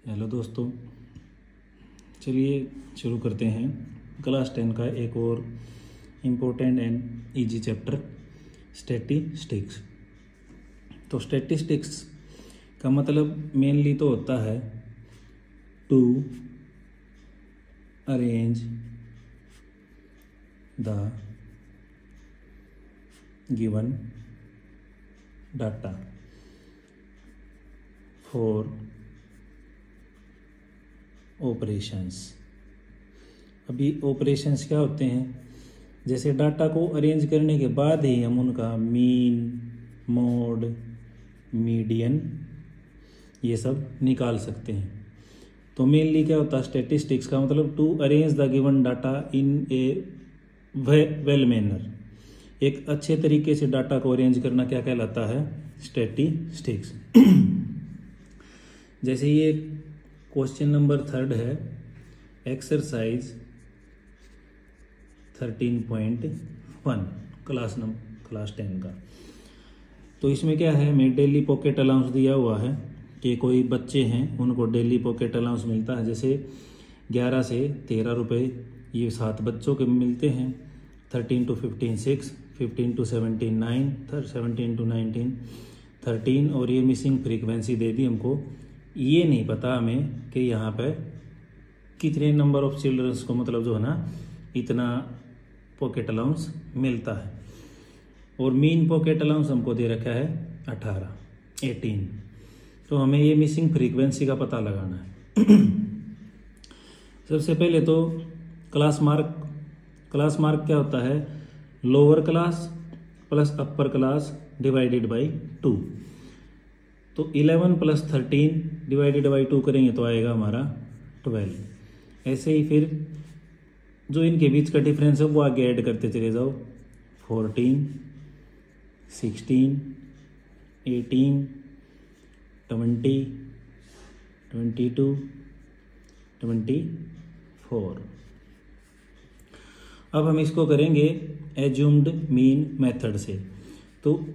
Hello दोस्तों, चलिए शुरू करते हैं क्लास 10 का एक और important and easy chapter statistics. तो स्टैटिस्टिक्स का मतलब मेनली तो होता है to arrange the given data for operations. अभी ऑपरेशंस क्या होते हैं? जैसे डाटा को अरेंज करने के बाद ही हम उनका मीन, मोड, मीडियन ये सब निकाल सकते हैं। तो मेनली क्या होता है स्टैटिस्टिक्स का मतलब to arrange the given data in a well manner. एक अच्छे तरीके से डाटा को अरेंज करना क्या कहलाता है? स्टैटिस्टिक्स। जैसे ये क्वेश्चन नंबर 3 है, एक्सरसाइज 13.1 क्लास 10 का। तो इसमें क्या है, मैं डेली पॉकेट अलाउंस दिया हुआ है कि कोई बच्चे हैं उनको डेली पॉकेट अलाउंस मिलता है। जैसे 11 से 13 रुपये ये 7 बच्चों के मिलते हैं। 13 to 15 6, 15 to 17 9, 17 to 19 13। और ये मिसिंग फ्रीक्वेंसी दे दी हमको। ये नहीं पता हमें कि यहाँ पे कितने नंबर ऑफ चिल्ड्रंस को मतलब जो है ना इतना पॉकेट अलाउंस मिलता है। और मीन पॉकेट अलाउंस हमको दे रखा है 18। तो हमें ये मिसिंग फ्रीक्वेंसी का पता लगाना है। सबसे पहले तो क्लास मार्क क्या होता है? Lower class plus upper class divided by 2। तो 11 + 13 डिवाइडेड बाई 2 करेंगे तो आएगा हमारा 12। ऐसे ही फिर जो इनके बीच का डिफरेंस है वो आगे ऐड करते चले जाओ। 14 16 18 20 22 24। अब हम इसको करेंगे एज्यूम्ड मीन मेथड से। तो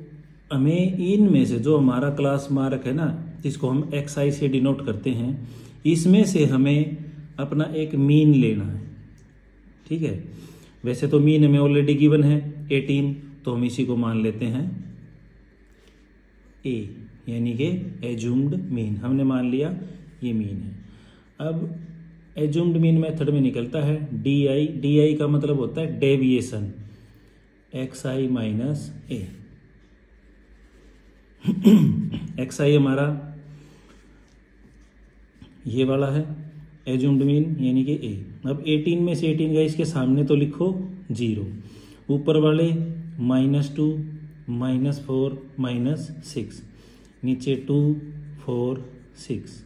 हमें इनमें से जो हमारा क्लास मार्क है ना, जिसको हम XI से डिनोट करते हैं, इसमें से हमें अपना एक मीन लेना है। ठीक है, वैसे तो मीन हमें ऑलरेडी गिवन है 18, तो हम इसी को मान लेते हैं A, यानी कि एज्यूम्ड मीन हमने मान लिया ये मीन है। अब एज्यूम्ड मीन मेथड में निकलता है DI का मतलब होता है deviation, XI minus A। XI हमारा ये वाला है एज्यूम्ड मीन यानी कि A। अब 18 में से 18 का इसके सामने तो लिखो 0, ऊपर वाले -2 -4 -6, नीचे 2 4 6।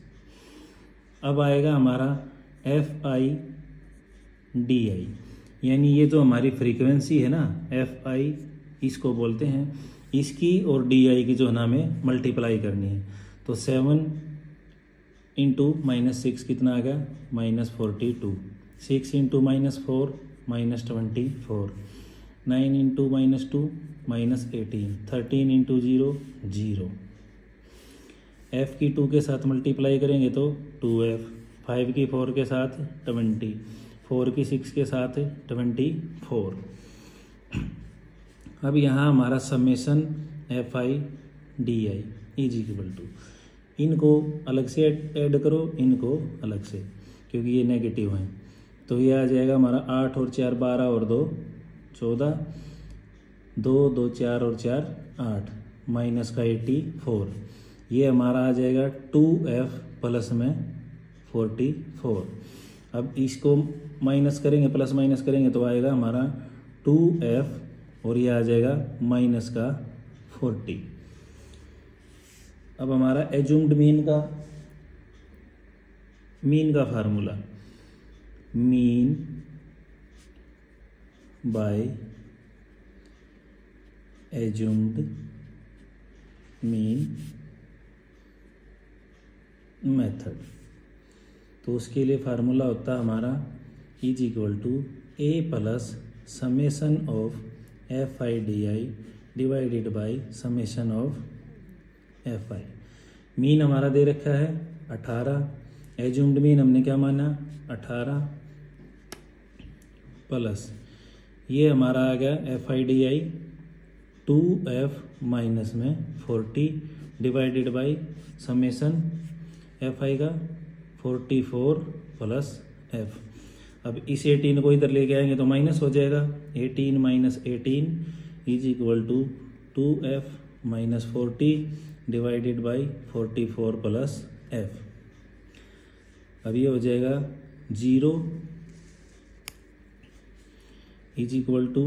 अब आएगा हमारा FI DI, यानी ये जो हमारी फ्रीक्वेंसी है ना FI इसको बोलते हैं। इसकी और DI की जो है ना हमें मल्टीप्लाई करनी है। तो 7 × -6 कितना आ गया? -42। 6 × -4 -24। 9 × -2 -18। 13 × 0 0। F की 2 के साथ मल्टीप्लाई करेंगे तो 2F। 5 की 4 के साथ 20। 4 की 6 के साथ 24। अब यहाँ हमारा समेशन FI DI = इनको अलग से ऐड करो, इनको अलग से, क्योंकि ये नेगेटिव हैं। तो ये आ जाएगा हमारा 8 और 4 12 और 2 14, 2 2 4 और 4 8, माइनस का 84। ये हमारा आ जाएगा 2F प्लस में 44। अब इसको माइनस करेंगे, प्लस माइनस करेंगे तो आएगा हमारा 2F और ये आ जाएगा माइनस का 40। अब हमारा एज्यूम्ड मीन का formula, mean by assumed mean method. तो उसके लिए फार्मूला होता है हमारा = A plus summation of FI DI divided by summation of FI। Mean हमारा दे रखा है 18, एज्यूम्ड मीन हमने क्या माना 18 प्लस ये हमारा आ गया FIDI 2F माइनस में 40 डिवाइडेड बाई समेसन FI का 44 प्लस F। अब इस 18 को इधर लेके आएंगे तो माइनस हो जाएगा, 18 minus 18 is equal to 2F minus 40 divided by 44 plus F। अब ये हो जाएगा 0 is equal to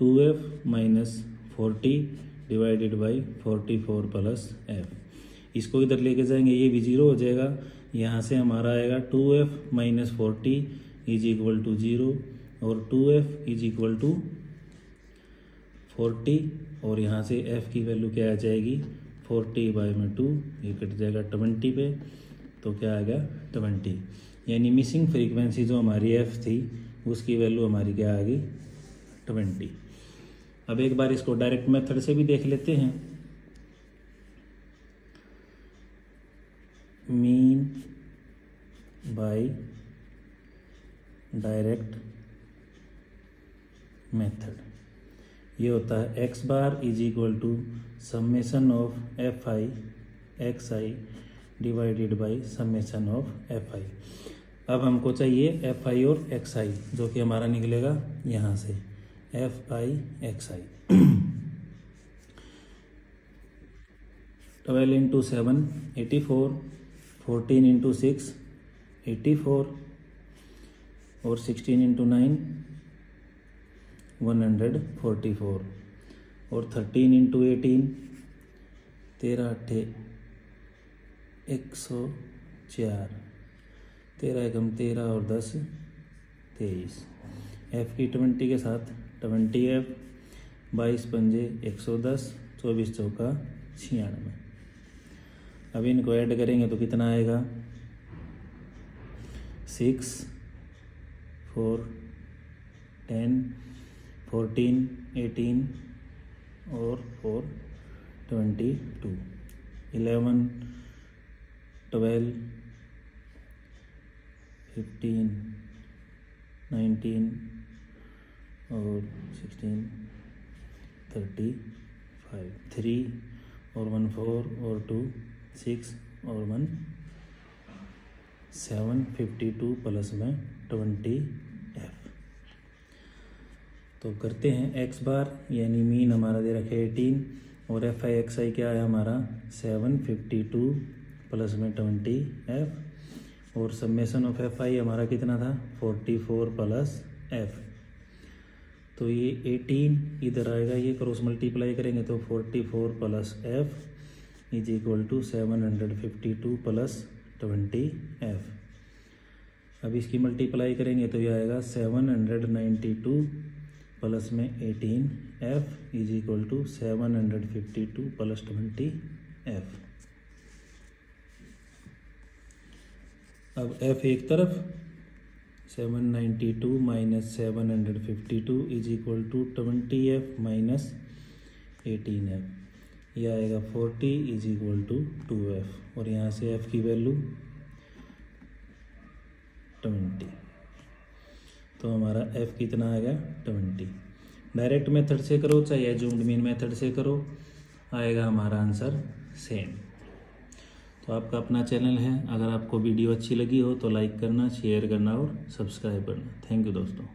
2F minus 40 divided by 44 plus F। इसको इधर लेके जाएंगे, ये भी 0 हो जाएगा। यहाँ से हमारा आएगा 2F minus 40 is equal to 0 और 2F इज इक्वल टू 40 और यहाँ से F की वैल्यू क्या आ जाएगी 40 बाई में 2, ये कट जाएगा 20 पे, तो क्या आ गया 20। यानी मिसिंग फ्रीक्वेंसी जो हमारी F थी उसकी वैल्यू हमारी क्या आ गई 20। अब एक बार इसको डायरेक्ट मेथड से भी देख लेते हैं। मीन बाय डायरेक्ट मेथड ये होता है x bar is equal to summation of FI XI divided by summation of FI। अब हमको चाहिए FI और XI जो कि हमारा निकलेगा यहाँ से FI XI। 12 इंटू 7 84, 14 इंटू 6 84 और 16 इंटू 9 144 और 13 इंटू 18 13 अट्ठे 104, 13 एकम 13 और 10 23। F की 20 के साथ 20F 22 पंजे 110, 24 चौका 96। अब इनको ऐड करेंगे तो कितना आएगा 6 4 10 14 18 और 4 22 11 12 15 19 और 16 35 3 और 1 4 और 2 6 और 1 7 52 प्लस में 20F। तो करते हैं x बार यानी मीन हमारा दे रखे 18 और FI XI क्या है हमारा 752 प्लस में 20F और समेसन ऑफ FI हमारा कितना था 44 प्लस F। तो ये 18 इधर आएगा, ये क्रॉस मल्टीप्लाई करेंगे तो 44 plus F is equal to 752 plus 20F। अब इसकी मल्टीप्लाई करेंगे तो ये आएगा 792 प्लस में 18F is equal to 752 plus 20F। अब F एक तरफ 792 minus 752 is equal to 20F minus 18F, यह आएगा 40 इज इक्वल टू 2F और यहाँ से F की वैल्यू 20। तो हमारा F कितना आ गया 20। डायरेक्ट मेथड से करो चाहे एज्यूम्ड मीन मेथड से करो, आएगा हमारा आंसर सेम। तो आपका अपना चैनल है, अगर आपको वीडियो अच्छी लगी हो तो लाइक करना, शेयर करना और सब्सक्राइब करना। थैंक यू दोस्तों।